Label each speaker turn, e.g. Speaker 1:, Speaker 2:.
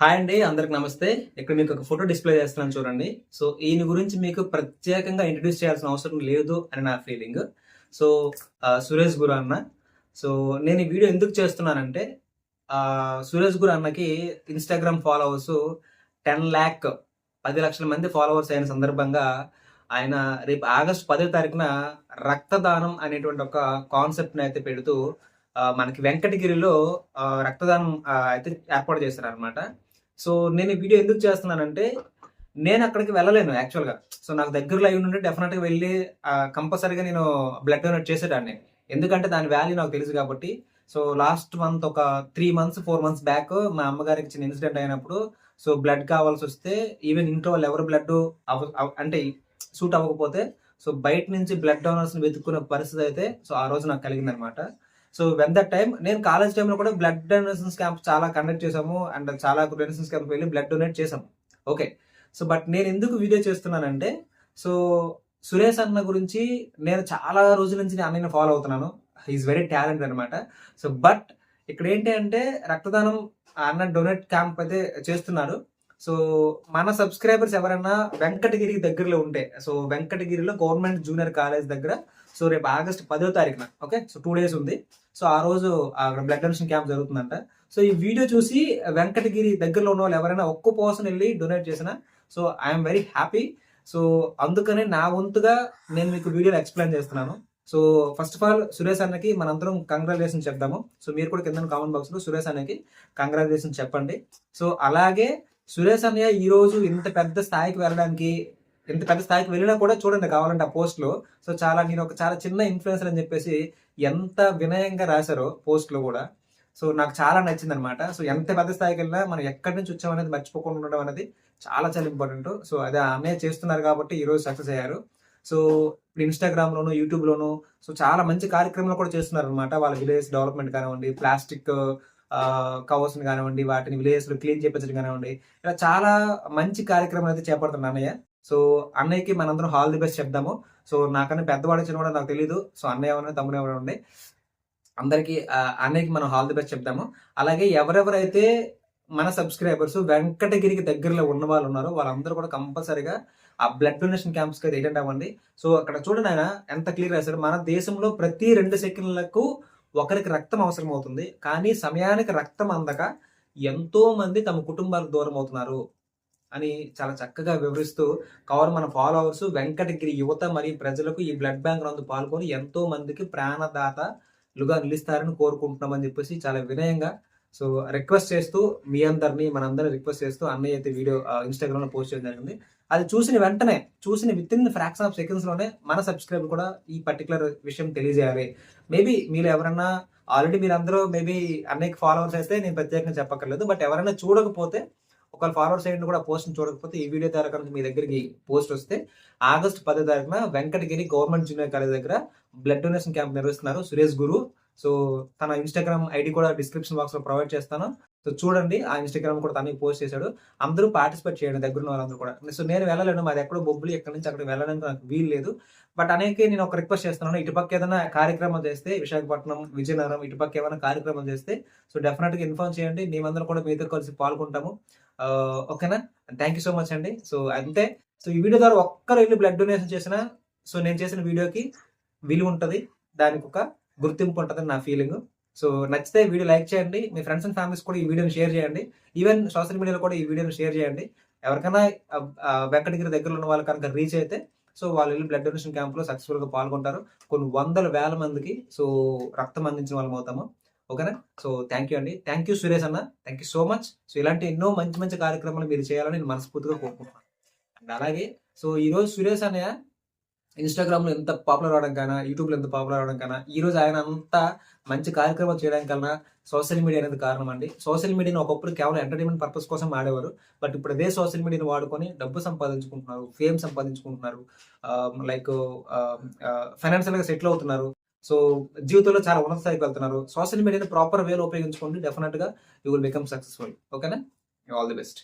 Speaker 1: Hi అండి, అందరికి నమస్తే. ఇక్కడ మీకు ఒక ఫోటో డిస్ప్లే చేస్తున్నాను చూడండి. సో ఈయన గురించి మీకు ప్రత్యేకంగా ఇంట్రడ్యూస్ చేయాల్సిన అవసరం లేదు అని నా ఫీలింగ్. సో సురేష్ గురు అన్న. సో నేను ఈ వీడియో ఎందుకు చేస్తున్నానంటే సురేష్ గురు అన్నకి ఇన్స్టాగ్రామ్ ఫాలోవర్స్ 10 lakh 10 లక్షల మంది ఫాలోవర్స్ అయిన సందర్భంగా ఆయన రేపు ఆగస్టు 10వ తారీఖున రక్తదానం అనేటువంటి ఒక కాన్సెప్ట్ని అయితే పెడుతూ మనకి వెంకటగిరిలో రక్తదానం అయితే ఏర్పాటు చేశారనమాట. సో నేను ఈ వీడియో ఎందుకు చేస్తున్నానంటే నేను అక్కడికి వెళ్ళలేను యాక్చువల్గా. సో నాకు దగ్గరలో అయి ఉంటే డెఫినెట్గా వెళ్ళి కంపల్సరీగా నేను బ్లడ్ డొనేట్ చేసేదాన్ని. ఎందుకంటే దాని వాల్యూ నాకు తెలుసు కాబట్టి. సో లాస్ట్ మంత్ ఒక 3 months 4 months బ్యాక్ మా అమ్మగారికి చిన్న ఇన్సిడెంట్ అయినప్పుడు సో బ్లడ్ కావాల్సి వస్తే ఈవెన్ ఇంట్లో వాళ్ళు ఎవరు బ్లడ్ అంటే సూట్ అవ్వకపోతే సో బయట నుంచి బ్లడ్ డోనర్స్ని వెతుక్కునే పరిస్థితి అయితే సో ఆ రోజు నాకు కలిగింది అనమాట. సో వెన్ దట్ టైం నేను కాలేజ్ టైంలో కూడా బ్లడ్ డొనేషన్స్ క్యాంప్ చాలా కండక్ట్ చేసాము అండ్ చాలా డొనేషన్స్ క్యాంప్ వెళ్ళి బ్లడ్ డొనేట్ చేసాము. ఓకే. సో బట్ నేను ఎందుకు వీడియో చేస్తున్నానంటే సో సురేష్ అన్న గురించి నేను చాలా రోజుల నుంచి అన్నయ్యని ఫాలో అవుతున్నాను. హీఈస్ వెరీ టాలెంట్ అనమాట. సో బట్ ఇక్కడ ఏంటి అంటే రక్తదానం అన్న డొనేట్ క్యాంప్ అయితే చేస్తున్నారు. సో మన సబ్స్క్రైబర్స్ ఎవరైనా వెంకటగిరికి దగ్గరలో ఉంటే సో వెంకటగిరిలో గవర్నమెంట్ జూనియర్ కాలేజ్ దగ్గర సో రేపు ఆగస్టు 10వ తారీఖున ఓకే. సో 2 days ఉంది. సో ఆ రోజు బ్లడ్ డొనేషన్ క్యాంప్ జరుగుతుందంట. సో ఈ వీడియో చూసి వెంకటగిరి దగ్గరలో ఉన్న వాళ్ళు ఎవరైనా ఒక్క పర్సన్ వెళ్ళి డొనేట్ చేసిన so I'm very happy. So అందుకనే నా వంతుగా నేను మీకు వీడియోలో ఎక్స్ప్లెయిన్ చేస్తున్నాను. So first of all Suresh అన్నకి మనందరం కంగ్రాచులేషన్ చెప్దాము. సో మీరు కూడా కింద కామెంట్ బాక్స్ లో సురేష్ అన్నకి కంగ్రాచులేషన్ చెప్పండి. సో అలాగే సురేష్ అన్నయ్య ఈ రోజు ఇంత పెద్ద స్థాయికి వెళ్ళినా కూడా చూడండి కావాలంటే ఆ పోస్ట్ లో. సో నేను చాలా చిన్న ఇన్ఫ్లుయెన్సర్ అని చెప్పేసి ఎంత వినయంగా రాశారో పోస్ట్ లో కూడా. సో నాకు చాలా నచ్చింది అనమాట. సో ఎంత పెద్ద స్థాయికి వెళ్ళినా మనం ఎక్కడి నుంచి వచ్చామనేది మర్చిపోకుండా ఉండడం అనేది చాలా చాలా ఇంపార్టెంట్. సో అదే అన్నయ్య చేస్తున్నారు కాబట్టి ఈ రోజు సక్సెస్ అయ్యారు. సో ఇప్పుడు ఇన్స్టాగ్రామ్ లోను యూట్యూబ్ లోను సో చాలా మంచి కార్యక్రమాలు కూడా చేస్తున్నారు అనమాట. వాళ్ళ విలేజ్ డెవలప్మెంట్ కానివ్వండి, ప్లాస్టిక్ కవర్స్ కానివ్వండి, వాటిని విలేజెస్ లో క్లీన్ చేయించడం కానివ్వండి, ఇలా చాలా మంచి కార్యక్రమాలు అయితే చేపడుతున్నారు అన్నయ్య. సో అన్నయ్యకి మనందరం ఆల్ ది బెస్ట్ చెప్దాము. సో నాకన్నా పెద్దవాడు చిన్నవాడు నాకు తెలియదు. సో అన్నయ్య ఎవరైనా తమ్ముడు ఎవరైనా ఉండే అందరికి అన్నయ్యకి మనం ఆల్ ది బెస్ట్ చెప్దాము. అలాగే ఎవరెవరైతే మన సబ్స్క్రైబర్స్ వెంకటగిరికి దగ్గరలో ఉన్న వాళ్ళు ఉన్నారో వాళ్ళందరూ కూడా కంపల్సరీగా ఆ బ్లడ్ డొనేషన్ క్యాంప్స్కి అయితే అటెండ్ అవ్వండి. సో అక్కడ చూడండి ఆయన ఎంత క్లియర్ రాశారు. మన దేశంలో ప్రతి 2 సెకండ్లకు ఒకరికి రక్తం అవసరం అవుతుంది, కానీ సమయానికి రక్తం అందక ఎంతో మంది తమ కుటుంబాలకు దూరం అవుతున్నారు అని చాలా చక్కగా వివరిస్తూ కావాలి మన ఫాలోవర్స్ వెంకటగిరి యువత మరియు ప్రజలకు ఈ బ్లడ్ బ్యాంక్ నందు పాల్గొని ఎంతో మందికి ప్రాణదాతలుగా నిలుస్తారని కోరుకుంటున్నామని చెప్పేసి చాలా వినయంగా సో రిక్వెస్ట్ చేస్తూ మనందరినీ రిక్వెస్ట్ చేస్తూ అన్నయ్య అయితే వీడియో ఇన్స్టాగ్రామ్ లో పోస్ట్ చేయడం జరిగింది. అది చూసిన with in fraction of seconds లోనే మన సబ్స్క్రైబర్ కూడా ఈ పర్టికులర్ విషయం తెలియజేయాలి. మేబీ మీరు ఎవరన్నా ఆల్రెడీ మీరందరూ మేబీ అన్నయ్యకి ఫాలోవర్స్ అయితే నేను ప్రత్యేకంగా చెప్పక్కర్లేదు. బట్ ఎవరైనా చూడకపోతే ఒకవేళ ఫార్వర్డ్ సైడ్ కూడా పోస్ట్ చూడకపోతే ఈ వీడియో ద్వారా కనుక మీ దగ్గరికి పోస్ట్ వస్తే ఆగస్టు 10వ తారీఖున వెంకటగిరి గవర్నమెంట్ జూనియర్ కాలేజ్ దగ్గర బ్లడ్ డొనేషన్ క్యాంప్ నిర్వహిస్తున్నారు సురేష్ గురు. సో తన ఇన్స్టాగ్రామ్ ఐడి కూడా డిస్క్రిప్షన్ బాక్స్ లో ప్రొవైడ్ చేస్తాను. సో చూడండి, ఆ ఇన్స్టాగ్రామ్ కూడా తనకి పోస్ట్ చేశాడు. అందరూ పార్టిసిపేట్ చేయండి దగ్గర ఉన్న వాళ్ళందరూ కూడా. సో నేను వెళ్ళలేను, మాది ఎక్కడో బొబ్బులు, ఎక్కడి నుంచి అక్కడికి వెళ్ళడానికి నాకు వీలు లేదు. బట్ అనేక నేను ఒక రిక్వెస్ట్ చేస్తున్నాను, ఇటుపక్క ఏదైనా కార్యక్రమం చేస్తే విశాఖపట్నం, విజయనగరం ఇటుపక్క ఏమైనా కార్యక్రమం చేస్తే సో డెఫినెట్ గా ఇన్ఫార్మ్ చేయండి. మేమందరం కూడా మీతో కలిసి పాల్గొంటాము. ఓకేనా? థ్యాంక్ యూ సో మచ్ అండి. సో అంతే. సో ఈ వీడియో ద్వారా ఒక్కరు వెళ్ళి బ్లడ్ డొనేషన్ చేసినా సో నేను చేసిన వీడియోకి విలువ ఉంటుంది, దానికి ఒక గుర్తింపు ఉంటుందని నా ఫీలింగ్. సో నచ్చితే వీడియో లైక్ చేయండి, మీ ఫ్రెండ్స్ అండ్ ఫ్యామిలీస్ కూడా ఈ వీడియోని షేర్ చేయండి. ఈవెన్ సోషల్ మీడియాలో కూడా ఈ వీడియోని షేర్ చేయండి. ఎవరికైనా వెంకటగిరి దగ్గరలో ఉన్న వాళ్ళు కనుక రీచ్ అయితే సో వాళ్ళు వెళ్ళి బ్లడ్ డొనేషన్ క్యాంప్లో సక్సెస్ఫుల్గా పాల్గొంటారు. కొన్ని వందల వేల మందికి సో రక్తం అందించిన వాళ్ళం అవుతాము. ఓకేనా? సో థ్యాంక్ యూ అండి. థ్యాంక్ యూ సురేష్ అన్న, thank you so much. So ఇలాంటి ఎన్నో మంచి మంచి కార్యక్రమాలు మీరు చేయాలని నేను మనస్ఫూర్తిగా కోరుకుంటున్నాను. అండ్ అలాగే సో ఈరోజు సురేష్ అన్నయ్య ఇన్స్టాగ్రామ్లో ఎంత పాపులర్ అవడం కన్నా, యూట్యూబ్లో ఎంత పాపులర్ అవడం కన్నా, ఈరోజు ఆయన అంత మంచి కార్యక్రమాలు చేయడానికి కన్నా సోషల్ మీడియా అనేది కారణం అండి. సోషల్ మీడియాని ఒకప్పుడు కేవలం ఎంటర్టైన్మెంట్ పర్పస్ కోసం ఆడేవారు. బట్ ఇప్పుడు అదే సోషల్ మీడియాని వాడుకొని డబ్బు సంపాదించుకుంటున్నారు, ఫేమ్ సంపాదించుకుంటున్నారు, లైక్ ఫైనాన్షియల్గా సెటిల్ అవుతున్నారు. సో జీవితంలో చాలా ఉన్నత స్థాయికి వెళ్తున్నారు. సోషల్ మీడియాని ప్రాపర్ వేలో ఉపయోగించుకోండి, డెఫినెట్ గా యూ విల్ బికమ్ సక్సెస్ఫుల్. ఓకేనా? All the best.